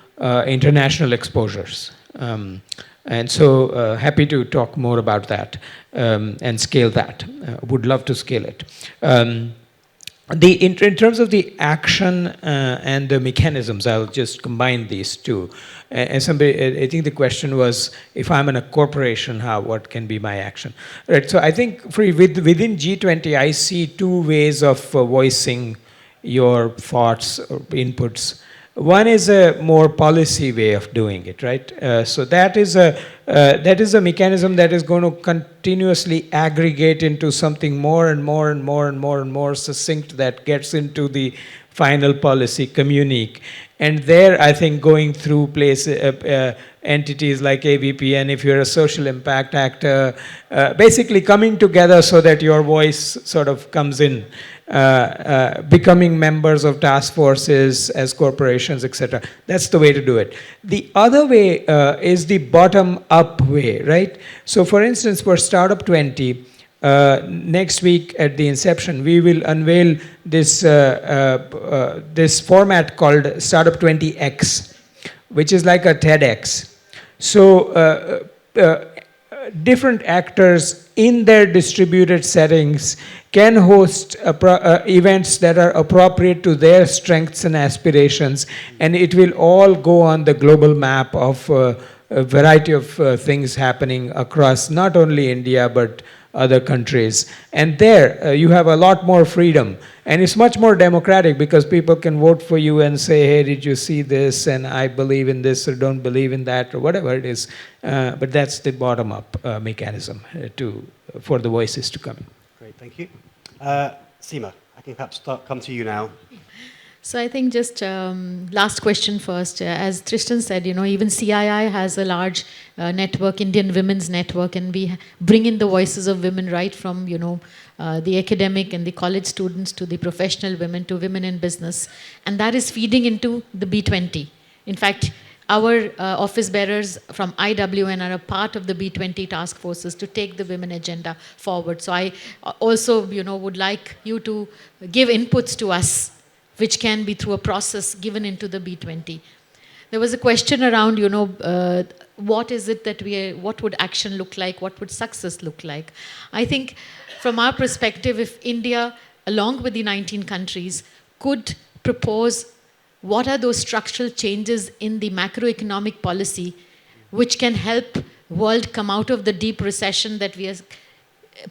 international exposures. And so happy to talk more about that and scale that. Would love to scale it. In terms of the action and the mechanisms, I'll just combine these two. And I think the question was, if I'm in a corporation, what can be my action? Right. So I think within G20, I see two ways of voicing your thoughts or inputs. One is a more policy way of doing it, right? So that is a mechanism that is going to continuously aggregate into something more and more and more and more and more succinct that gets into the final policy communique. And there, I think going through entities like ABP, and if you're a social impact actor, basically coming together so that your voice sort of comes in, becoming members of task forces as corporations, etc. That's the way to do it. The other way is the bottom-up way, right? So for instance, for Startup 20, next week at the inception, we will unveil this, this format called Startup 20X, which is like a TEDx. So different actors in their distributed settings can host events that are appropriate to their strengths and aspirations, and it will all go on the global map of a variety of things happening across not only India but other countries. And there you have a lot more freedom, and it's much more democratic because people can vote for you and say, hey, did you see this, and I believe in this or don't believe in that, or whatever it is. But that's the bottom-up mechanism for the voices to come in. Great, thank you. Seema, I can perhaps come to you now. So I think just last question first. As Tristan said, even CII has a large network, Indian Women's Network, and we bring in the voices of women right from, the academic and the college students to the professional women to women in business. And that is feeding into the B20. In fact, our office bearers from IWN are a part of the B20 task forces to take the women agenda forward. So I also, would like you to give inputs to us, which can be through a process given into the B20. There was a question around, what is it that what would action look like? What would success look like? I think from our perspective, if India, along with the 19 countries, could propose what are those structural changes in the macroeconomic policy which can help world come out of the deep recession that we are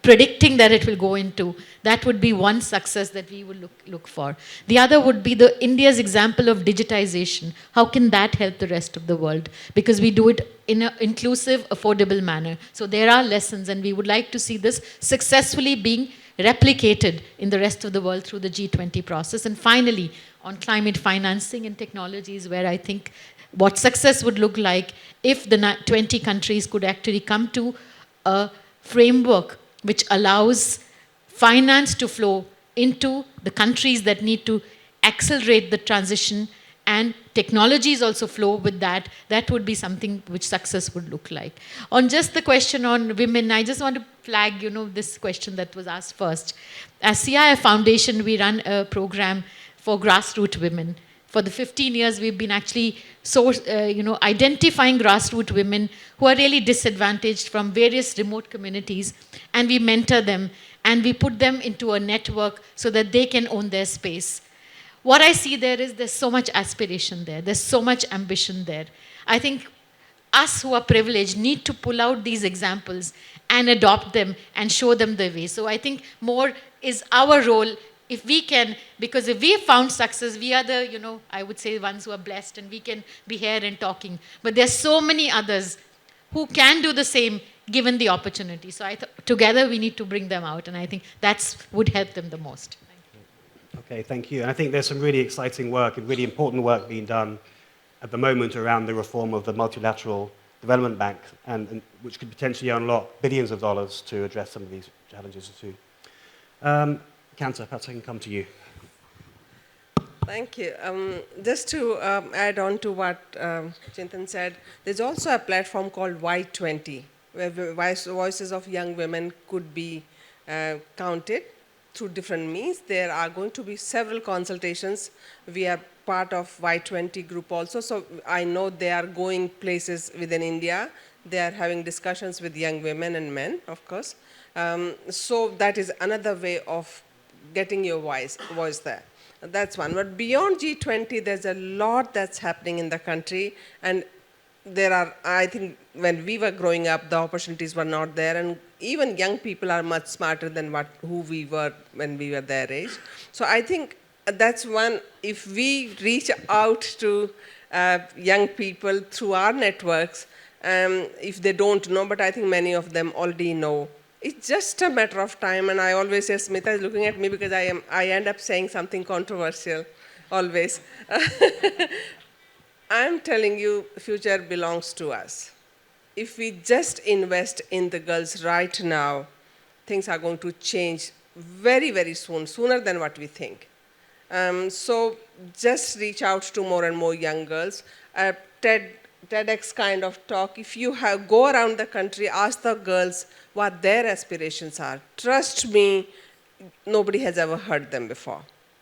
predicting that it will go into, that would be one success that we will look for. The other would be India's example of digitization. How can that help the rest of the world? Because we do it in an inclusive, affordable manner. So there are lessons, and we would like to see this successfully being replicated in the rest of the world through the G20 process. And finally, on climate financing and technologies, where I think what success would look like if the 20 countries could actually come to a framework which allows finance to flow into the countries that need to accelerate the transition, and technologies also flow with that. That would be something which success would look like. On just the question on women, I just want to flag, this question that was asked first. As CII Foundation, we run a program for grassroots women. For the 15 years, we've been actually identifying grassroots women who are really disadvantaged from various remote communities, and we mentor them, and we put them into a network so that they can own their space. What I see there is there's so much aspiration there. There's so much ambition there. I think us who are privileged need to pull out these examples and adopt them and show them the way. So I think more is our role. If we can, because if we have found success, we are the, I would say, ones who are blessed, and we can be here and talking. But there's so many others who can do the same given the opportunity. So together we need to bring them out, and I think that would help them the most. Okay, thank you. And I think there's some really exciting work and really important work being done at the moment around the reform of the multilateral development bank, and which could potentially unlock billions of dollars to address some of these challenges too. Kanta, perhaps I can come to you. Thank you. Just to add on to what Chintan said, there's also a platform called Y20, where voices of young women could be counted through different means. There are going to be several consultations. We are part of Y20 group also, so I know they are going places within India. They are having discussions with young women and men, of course. So that is another way of getting your voice there. That's one. But beyond G20, there's a lot that's happening in the country, and there are, I think, when we were growing up, the opportunities were not there, and even young people are much smarter than who we were when we were their age. So I think that's one, if we reach out to young people through our networks, if they don't know, but I think many of them already know. It's just a matter of time, and I always say, Smita is looking at me because I end up saying something controversial, always. I'm telling you, future belongs to us. If we just invest in the girls right now, things are going to change very, very soon, sooner than what we think. So just reach out to more and more young girls. TEDx kind of talk, if you go around the country, ask the girls what their aspirations are. Trust me, nobody has ever heard them before.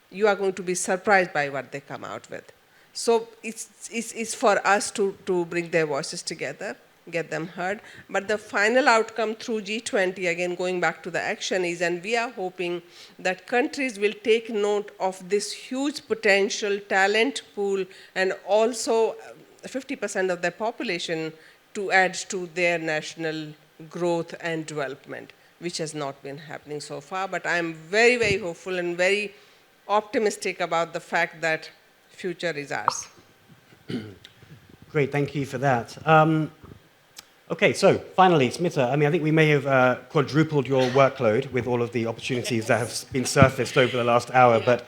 You are going to be surprised by what they come out with. So it's for us to bring their voices together, get them heard. But the final outcome through G20, again going back to the action is, and we are hoping that countries will take note of this huge potential talent pool and also 50% of their population to add to their national growth and development, which has not been happening so far. But I'm very, very hopeful and very optimistic about the fact that future is ours. Great, thank you for that. Okay, so finally, Smita, I think we may have quadrupled your workload with all of the opportunities that have been surfaced over the last hour, but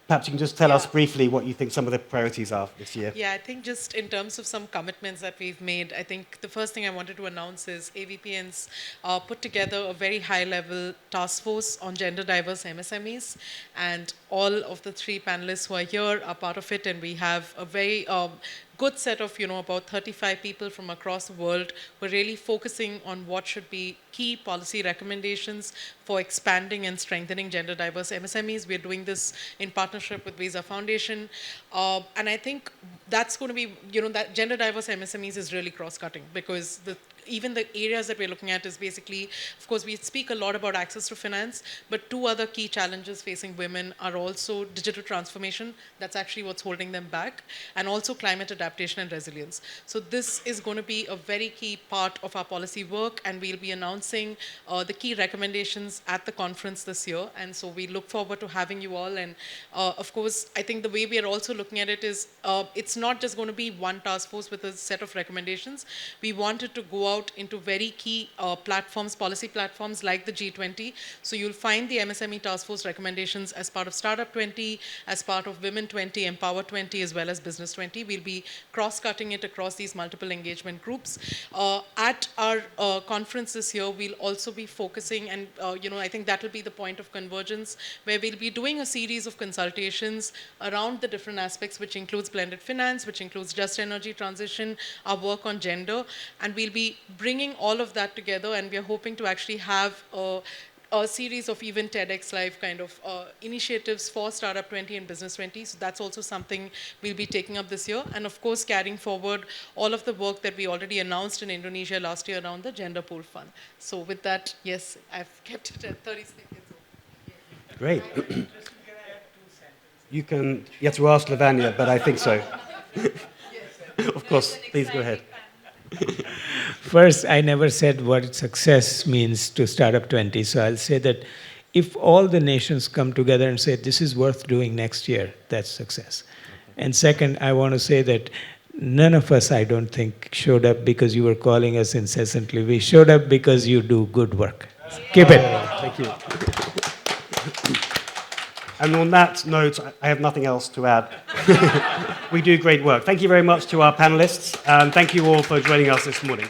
perhaps you can just tell us briefly what you think some of the priorities are this year. Yeah, I think just in terms of some commitments that we've made, I think the first thing I wanted to announce is AVPN's put together a very high-level task force on gender diverse MSMEs, and all of the 3 panelists who are here are part of it, and we have a very good set of, about 35 people from across the world who are really focusing on what should be key policy recommendations for expanding and strengthening gender diverse MSMEs. We're doing this in partnership with Visa Foundation. And I think that's going to be, that gender diverse MSMEs is really cross-cutting, because even the areas that we're looking at is basically, of course, we speak a lot about access to finance, but 2 other key challenges facing women are also digital transformation, that's actually what's holding them back, and also climate adaptation and resilience. So this is going to be a very key part of our policy work, and we'll be announcing the key recommendations at the conference this year. And so we look forward to having you all. And of course, I think the way we are also looking at it is it's not just going to be one task force with a set of recommendations. We wanted to go out into very key platforms, policy platforms like the G20. So you'll find the MSME Task Force recommendations as part of Startup 20, as part of Women 20, Empower 20, as well as Business 20. We'll be cross-cutting it across these multiple engagement groups. At our conference this year, we'll also be focusing, and I think that'll be the point of convergence, where we'll be doing a series of consultations around the different aspects, which includes blended finance, which includes just energy transition, our work on gender, and we'll be bringing all of that together, and we're hoping to actually have a series of even TEDx Live kind of initiatives for Startup 20 and Business 20. So that's also something we'll be taking up this year. And of course, carrying forward all of the work that we already announced in Indonesia last year around the Gender Pool Fund. So with that, yes, I've kept it at 30 seconds. Great. You have to ask Lavanya, but I think so. Of course, please go ahead. First, I never said what success means to Startup 20, so I'll say that if all the nations come together and say, this is worth doing next year, that's success. And second, I want to say that none of us, I don't think, showed up because you were calling us incessantly. We showed up because you do good work. Keep it. Thank you. And on that note, I have nothing else to add. We do great work. Thank you very much to our panelists, and thank you all for joining us this morning.